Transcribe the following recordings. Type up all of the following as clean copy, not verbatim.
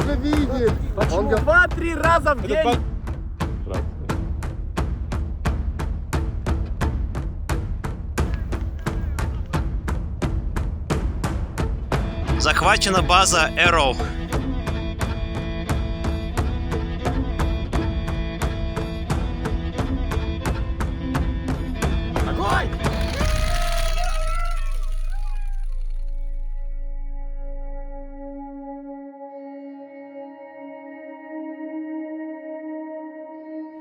уже видит. Почему 2-3 раза в день? Захвачена база Arrow. Огонь!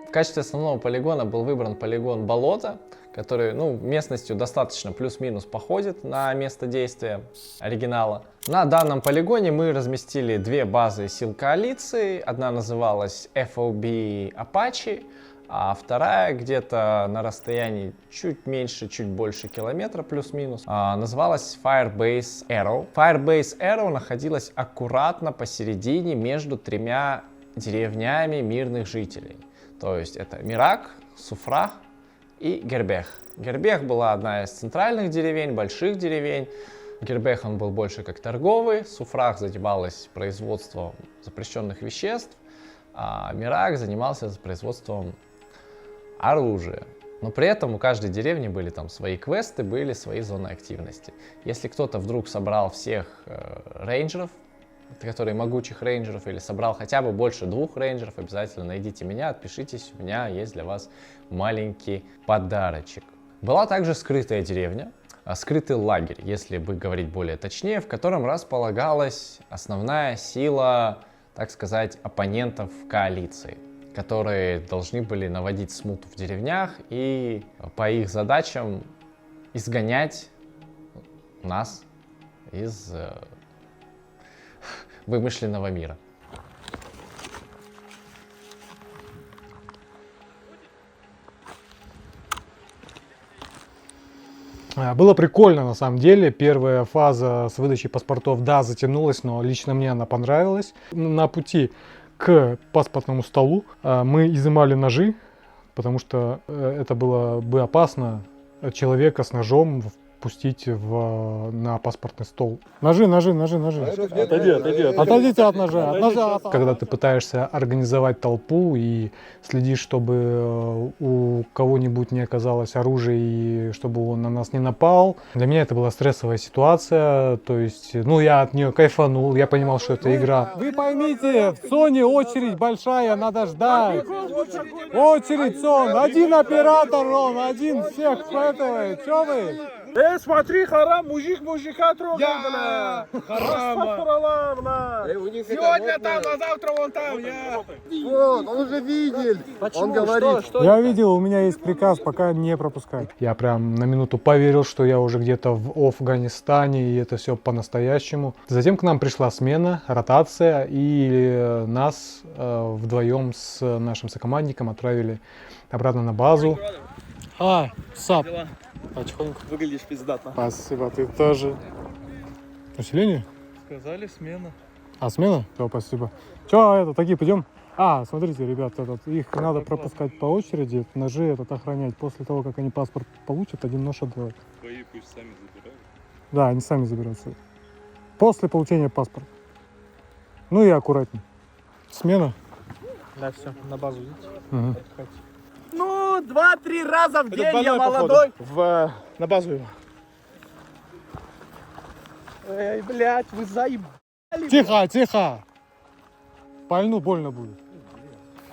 В качестве основного полигона был выбран полигон Болото, который, местностью достаточно плюс-минус походит на место действия оригинала. На данном полигоне мы разместили две базы сил коалиции. Одна называлась FOB Apache, а вторая где-то на расстоянии чуть меньше, чуть больше километра плюс-минус, называлась Firebase Arrow. Firebase Arrow находилась аккуратно посередине между тремя деревнями мирных жителей. То есть это Мирак, Суфрах и Гербех. Гербех была одна из центральных деревень, больших деревень. Гербех он был больше как торговый, Суфрах занималась производством запрещенных веществ, а Мирак занимался производством оружия. Но при этом у каждой деревни были там свои квесты, были свои зоны активности. Если кто-то вдруг собрал всех рейнджеров, которые могучих рейнджеров, или собрал хотя бы больше 2 рейнджеров, обязательно найдите меня, отпишитесь, у меня есть для вас маленький подарочек. Была также скрытая деревня, скрытый лагерь, если бы говорить более точнее, в котором располагалась основная сила, так сказать, оппонентов коалиции, которые должны были наводить смуту в деревнях и по их задачам изгонять нас из вымышленного мира. Было прикольно на самом деле. Первая фаза с выдачей паспортов, да, затянулась, но лично мне она понравилась. На пути к паспортному столу мы изымали ножи, потому что это было бы опасно человека с ножом пустить на паспортный стол. Ножи. Отойдите от ножа. Когда ты пытаешься организовать толпу и следишь, чтобы у кого-нибудь не оказалось оружия и чтобы он на нас не напал. Для меня это была стрессовая ситуация. То есть, я от нее кайфанул. Я понимал, что это игра. Вы поймите, в Sony очередь большая, надо ждать. Очередь, Сон. Один оператор, он один всех хватывает. Че вы? Смотри, харам, мужик мужика трогает, бля. Сегодня там, а завтра вон там, Вот, он уже видел. Он говорит. Я видел, у меня есть приказ пока не пропускать. Я прям на минуту поверил, что я уже где-то в Афганистане, и это все по-настоящему. Затем к нам пришла смена, ротация, и нас вдвоем с нашим сокомандником отправили обратно на базу. Сап. Потихоньку. Выглядишь пиздато. Спасибо, ты тоже. Усиление? Сказали смена. Смена? Все, спасибо. Че, такие, пойдем? Смотрите, ребят, их надо пропускать по очереди, ножи охранять. После того, как они паспорт получат, один нож отдавать. Свои пусть сами забирают? Да, они сами забираются. После получения паспорта. И аккуратней. Смена? Да, все, на базу идите. Угу. 2-3 раза в день, я молодой. На базу его. Эй, блядь, вы заебали. Тихо! Пальну больно будет.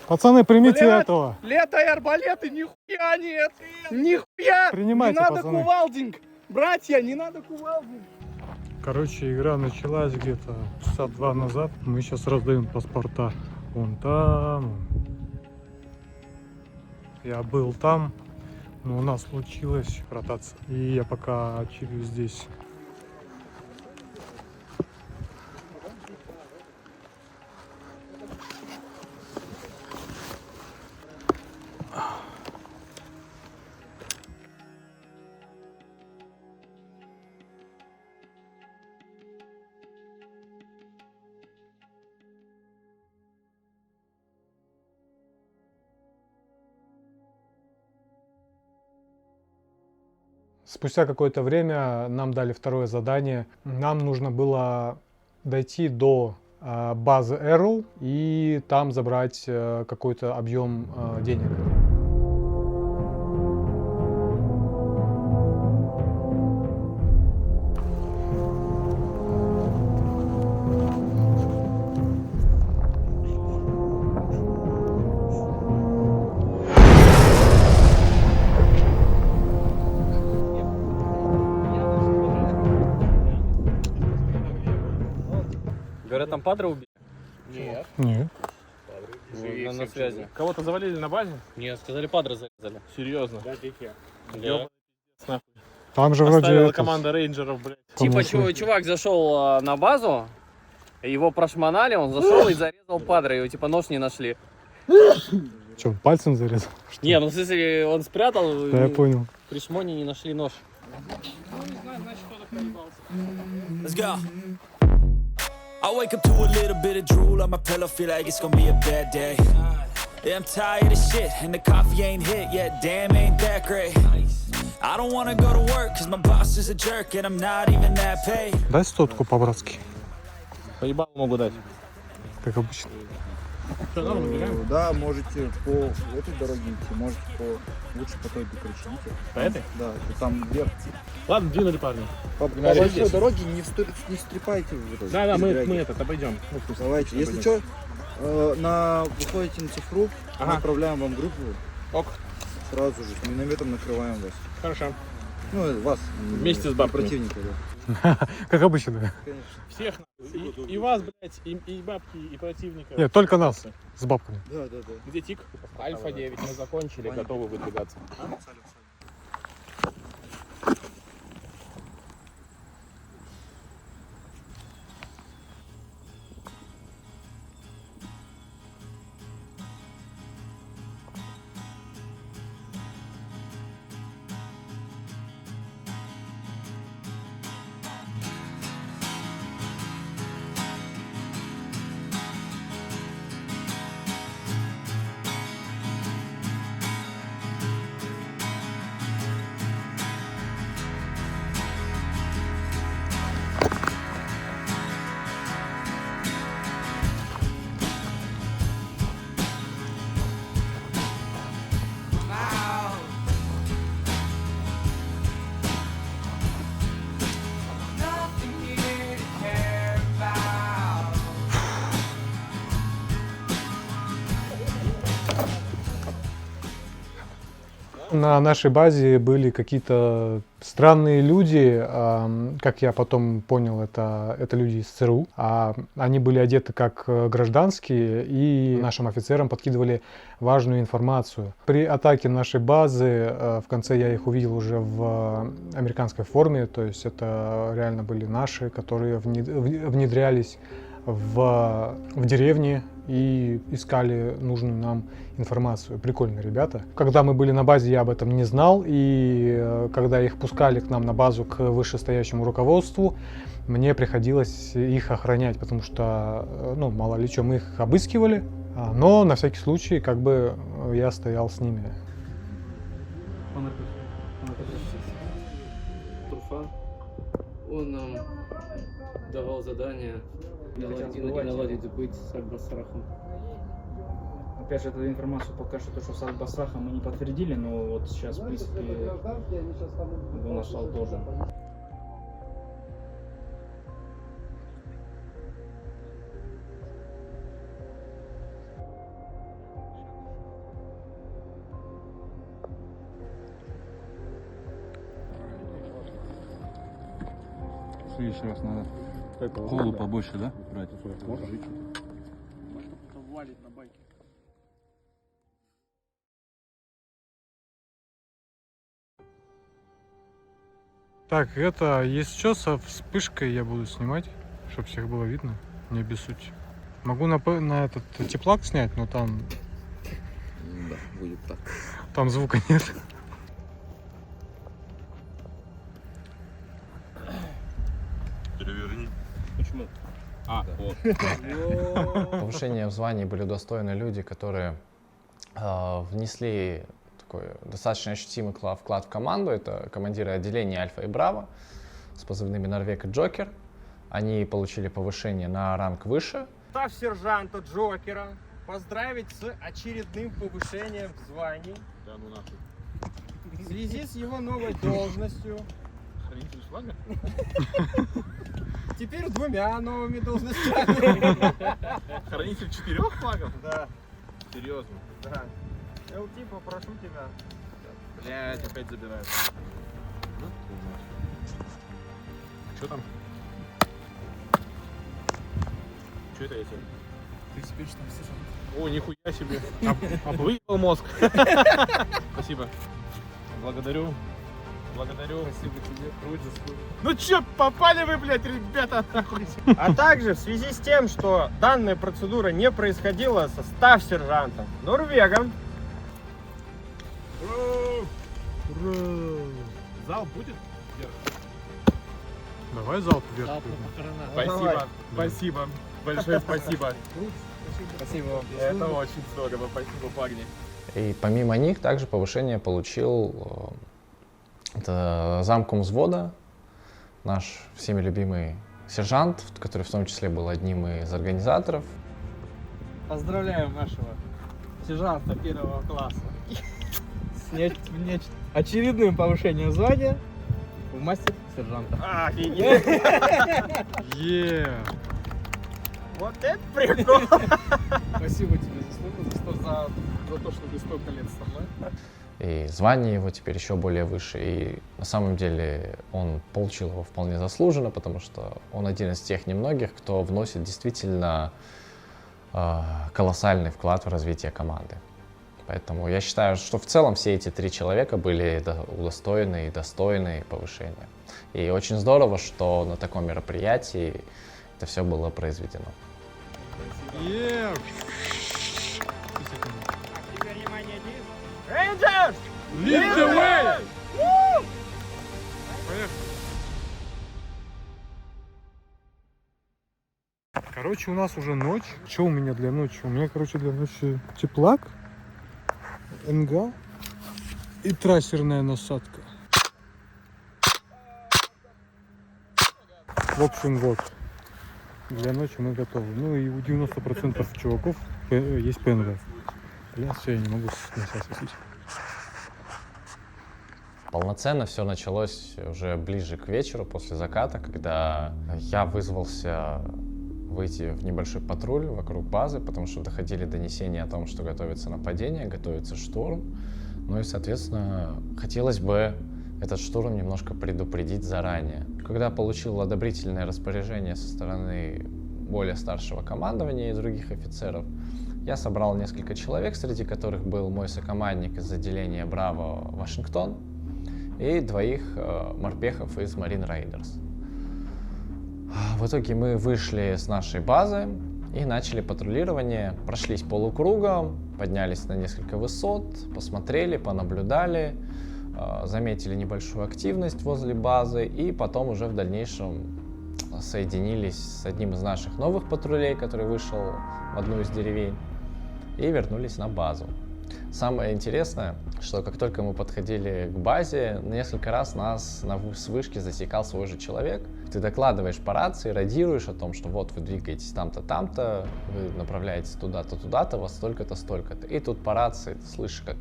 Пацаны, примите этого. Лето и арбалеты, нихуя нет. Нихуя. Принимайте, не надо пацаны. кувалдинг. Братья, не надо кувалдинг. Короче, игра началась где-то часа 2 назад. Мы сейчас раздаем паспорта. Вон там. Я был там, но у нас случилась ротация. И я пока чилю здесь. Спустя какое-то время нам дали второе задание. Нам нужно было дойти до базы Arrow и там забрать какой-то объем денег. Говорят, там падра убили? Нет. Нет. На связи. Кого-то завалили на базе? Нет, сказали, падра зарезали. Серьезно? Да. Там же вроде Оставила этот, команда рейнджеров, блядь. Типа по-моему, чувак зашел на базу, его прошмонали, он зашел и зарезал падра, его типа нож не нашли. что, пальцем зарезал? Что? Не, ну в смысле он спрятал, Да, я понял. при шмоне не нашли нож. Let's go. I wake up to a little bit of drool on my pillow, feel like it's gonna be a bad day. Yeah, I'm tired of shit, and the coffee ain't hit yet, damn, ain't that great. I don't wanna go to work, cause my boss is a jerk, and I'm not even that paid. Дай стотку по-братски, Поебал могу дать. как обычно. Да, можете по этой дороге идти, можете лучше по той, короче, идите. По этой? Да, там вверх. Ладно, двинули парни. По большой дороге не встрепайте в эту. Да, мы передряги. этот обойдем. Ну, в смысле, Давайте, если обойдем. что, выходите на цифру, мы Ага. отправляем вам группу, Ок, сразу же с минометом накрываем вас. хорошо. Ну, вас. Вместе с бабками. Противника, да. Как обычно, да. Конечно. Всех, и вас, блядь, и бабки, и противника. Нет, только нас, с бабками. Да, да, да. Где тик? Альфа 9, мы закончили, Готовы выдвигаться. На нашей базе были какие-то странные люди, как я потом понял, это люди из ЦРУ. Они были одеты как гражданские и нашим офицерам подкидывали важную информацию. При атаке нашей базы, в конце я их увидел уже в американской форме, то есть это реально были наши, которые внедрялись в деревне и искали нужную нам информацию. Прикольные ребята. Когда мы были на базе, я об этом не знал, и когда их пускали к нам на базу к вышестоящему руководству, мне приходилось их охранять, потому что, ну, мало ли что, мы их обыскивали, но на всякий случай, как бы, я стоял с ними. Турфан, он нам давал задание наладить быть с Аль-Басрахом. Опять же, эту информацию пока что, то, что с Аль-Басрахом мы не подтвердили, но вот сейчас, в принципе, был нашел тоже. В следующий раз надо колу побольше, да, брать? Так, это, если что, со вспышкой я буду снимать, чтобы всех было видно, не обессудьте. Могу на этот теплак снять, но там... Да, будет так. Там звука нет. Переверни. Почему? Вот. Повышения в звании были удостоены люди, которые внесли такой достаточно ощутимый вклад в команду. Это командиры отделений Альфа и Браво с позывными Норвег и Джокер. они получили повышение на ранг выше. Став сержанта Джокера поздравить с очередным повышением в звании. Да ну нахуй. В связи с его новой должностью. Хранитель флага? Теперь 2 новыми должностями. Хранитель 4 флагов? Да. Серьезно? Да. ЛТ, попрошу тебя. Блять, опять забирают. Что там? Что это я тебе? Ты теперь что, сержант? О, нихуя себе. Выебал мозг. Спасибо. Благодарю. Благодарю. Спасибо тебе. Круто, заслужил. Ну чё, попали вы, блядь, ребята, нахуй. А также в связи с тем, что данная процедура не происходила со став-сержантом Норвегом. Зал будет? Давай залп вверх. Спасибо. Спасибо. Большое спасибо. Спасибо вам. Это очень здорово. Спасибо, парни. И помимо них также повышение получил это замком взвода, наш всеми любимый сержант, который в том числе был одним из организаторов. Поздравляем нашего сержанта 1-го класса с очередным повышением звания в мастер-сержанта. Офигеть! Вот это прикол! Спасибо тебе за то, что ты столько лет со мной. И звание его теперь еще более выше. И на самом деле он получил его вполне заслуженно, потому что он один из тех немногих, кто вносит действительно колоссальный вклад в развитие команды. Поэтому я считаю, что в целом все эти 3 человека были удостоены и достойны повышения. И очень здорово, что на таком мероприятии это все было произведено. Теперь внимание, Рейнджерс! Lead the way! Короче, у нас уже ночь. Что у меня для ночи? У меня, короче, для ночи теплак, НГ и трассерная насадка. В общем, вот. Для ночи мы готовы. Ну и у 90% чуваков есть ПНВ. Я все, я не могу на себя светить. Полноценно все началось уже ближе к вечеру, после заката, когда я вызвался выйти в небольшой патруль вокруг базы, потому что доходили донесения о том, что готовится нападение, готовится штурм. Ну и, соответственно, хотелось бы этот штурм немножко предупредить заранее. Когда получил одобрительное распоряжение со стороны более старшего командования и других офицеров, я собрал несколько человек, среди которых был мой сокомандник из отделения Браво Вашингтон и 2 морпехов из Marine Raiders. В итоге мы вышли с нашей базы и начали патрулирование, прошлись полукругом, поднялись на несколько высот, посмотрели, понаблюдали, заметили небольшую активность возле базы и потом уже в дальнейшем соединились с одним из наших новых патрулей, который вышел в одну из деревень, и вернулись на базу. Самое интересное, что как только мы подходили к базе, несколько раз нас с вышки засекал свой же человек. Ты докладываешь по рации, радируешь о том, что вот вы двигаетесь там-то, там-то, вы направляетесь туда-то, туда-то, вас столько-то, столько-то. И тут по рации ты слышишь, как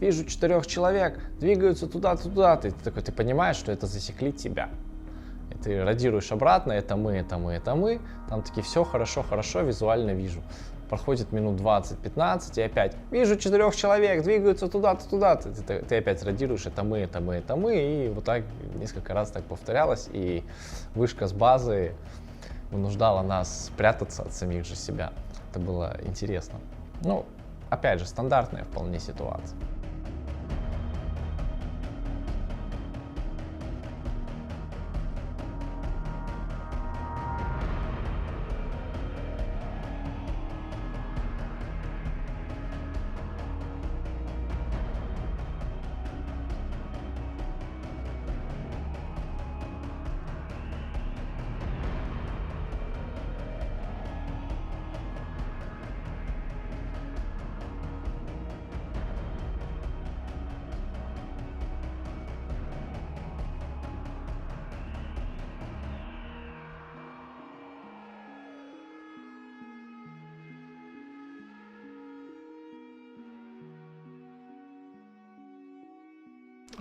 вижу 4 человек, двигаются туда-то, туда-то. И ты такой, ты понимаешь, что это засекли тебя. И ты радируешь обратно, это мы, это мы, это мы. Там такие, все хорошо, хорошо, визуально вижу. Проходит минут 20-15, и опять вижу 4 человек, двигаются туда-то, туда-то. Ты опять радируешь, это мы, это мы, это мы. И вот так несколько раз так повторялось. И вышка с базы вынуждала нас спрятаться от самих же себя. Это было интересно. Ну, опять же, стандартная вполне ситуация.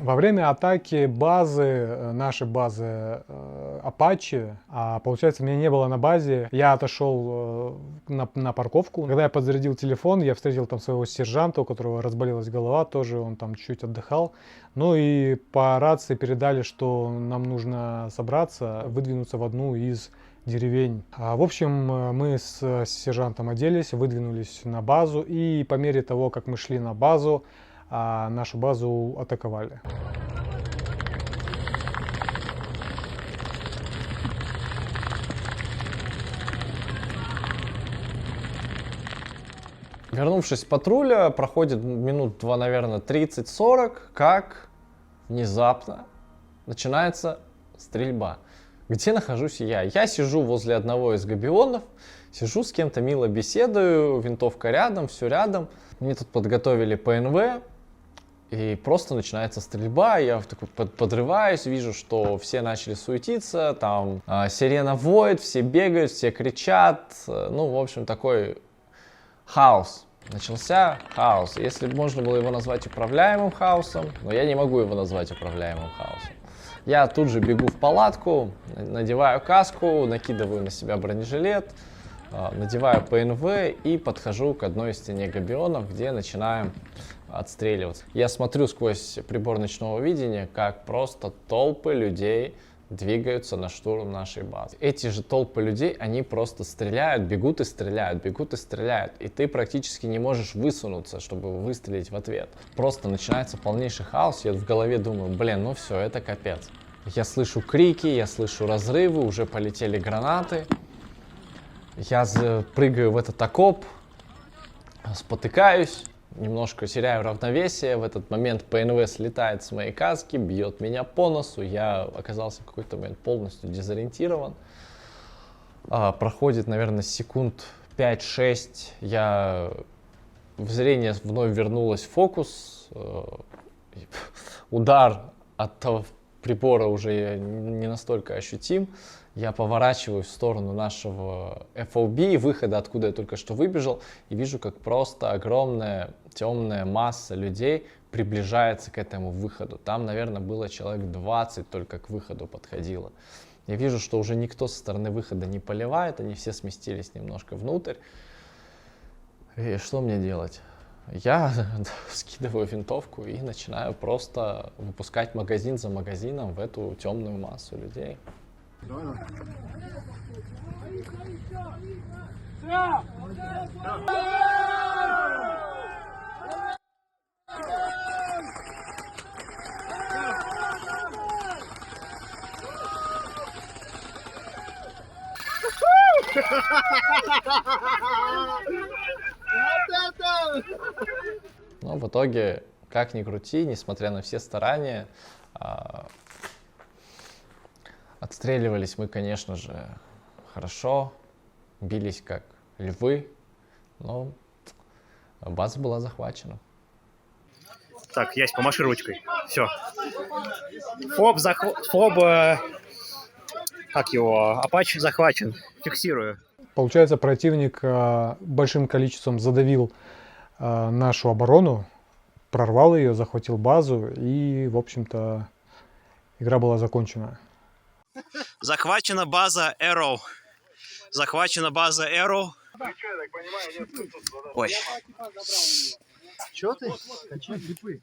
Во время атаки базы, нашей базы Apache, получается, меня не было на базе, я отошел на парковку. Когда я подзарядил телефон, я встретил там своего сержанта, у которого разболелась голова, тоже он там чуть отдыхал. Ну и по рации передали, что нам нужно собраться, выдвинуться в одну из деревень. В общем, мы с сержантом оделись, выдвинулись на базу, и по мере того, как мы шли на базу, нашу базу атаковали. Вернувшись с патруля, проходит минут 2, наверное, 30-40, как внезапно начинается стрельба. Где нахожусь я? Я сижу возле одного из габионов, сижу с кем-то мило беседую, винтовка рядом, все рядом. Мне тут подготовили ПНВ, и просто начинается стрельба. Я такой подрываюсь, вижу, что все начали суетиться, там сирена воет, все бегают, все кричат. Ну, в общем, такой хаос. Начался хаос. Если бы можно было его назвать управляемым хаосом, но я не могу его назвать управляемым хаосом. Я тут же бегу в палатку, надеваю каску, накидываю на себя бронежилет, надеваю ПНВ и подхожу к одной из стене габионов, где начинаем отстреливаться. Я смотрю сквозь прибор ночного видения, как просто толпы людей двигаются на штурм нашей базы. Эти же толпы людей, они просто стреляют, бегут и стреляют, бегут и стреляют. И ты практически не можешь высунуться, чтобы выстрелить в ответ. Просто начинается полнейший хаос. Я в голове думаю, блин, ну все, это капец. Я слышу крики, я слышу разрывы, уже полетели гранаты. Я прыгаю в этот окоп, спотыкаюсь, немножко теряю равновесие. В этот момент ПНВ слетает с моей каски, бьет меня по носу. Я оказался в какой-то момент полностью дезориентирован. Проходит, наверное, секунд 5-6. В зрение вновь вернулось в фокус. Удар от того прибора уже не настолько ощутим. Я поворачиваюсь в сторону нашего FOB, выхода, откуда я только что выбежал, и вижу, как просто огромная темная масса людей приближается к этому выходу. Там, наверное, было человек 20 только к выходу подходило. Я вижу, что уже никто со стороны выхода не поливает, они все сместились немножко внутрь. И что мне делать? Я скидываю винтовку и начинаю просто выпускать магазин за магазином в эту темную массу людей. Но в итоге, как ни крути, несмотря на все старания, отстреливались мы, конечно же, хорошо, бились как львы, но база была захвачена. Так, Ясь, помаши ручкой. Все. Apache захвачен. Фиксирую. Получается, противник большим количеством задавил нашу оборону, прорвал ее, захватил базу, и, в общем-то, игра была закончена. Захвачена база Arrow. Захвачена база Arrow. Ой. Чё ты? Качай клипы.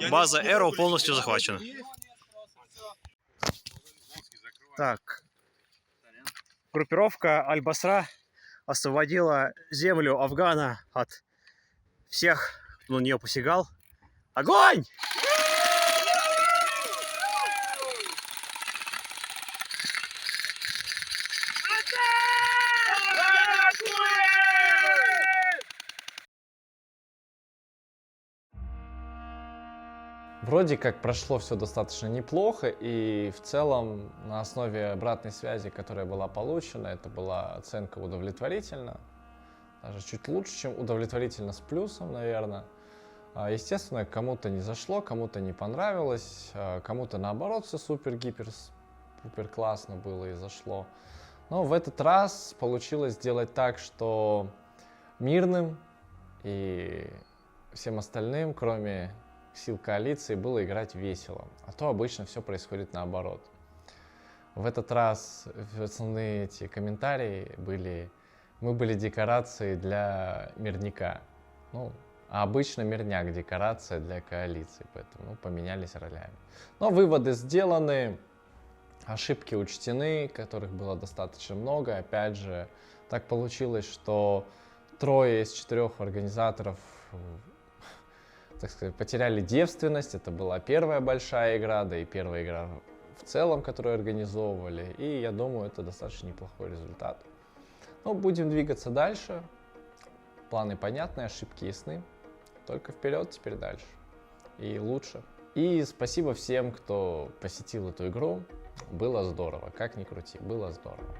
База Arrow полностью захвачена. Так. Группировка Аль-Басра освободила землю Афгана от всех, кто на нее посягал. Огонь! Вроде как прошло все достаточно неплохо, и в целом на основе обратной связи, которая была получена, это была оценка удовлетворительна, даже чуть лучше, чем удовлетворительно с плюсом, наверное. Естественно, кому-то не зашло, кому-то не понравилось, кому-то наоборот все супер-гипер классно было и зашло. Но в этот раз получилось сделать так, что мирным и всем остальным, кроме сил коалиции было играть весело, а то обычно все происходит наоборот. В этот раз основные эти комментарии были: мы были декорацией для мирняка. Ну, а обычно мирняк декорация для коалиции, поэтому поменялись ролями. Но выводы сделаны, ошибки учтены, которых было достаточно много. Опять же, так получилось, что 3 из 4 организаторов, так сказать, потеряли девственность. Это была первая большая игра, да и первая игра в целом, которую организовывали. И я думаю, это достаточно неплохой результат. Но будем двигаться дальше. Планы понятны, ошибки ясны. Только вперед, теперь дальше. И лучше. И спасибо всем, кто посетил эту игру. Было здорово. Как ни крути, было здорово.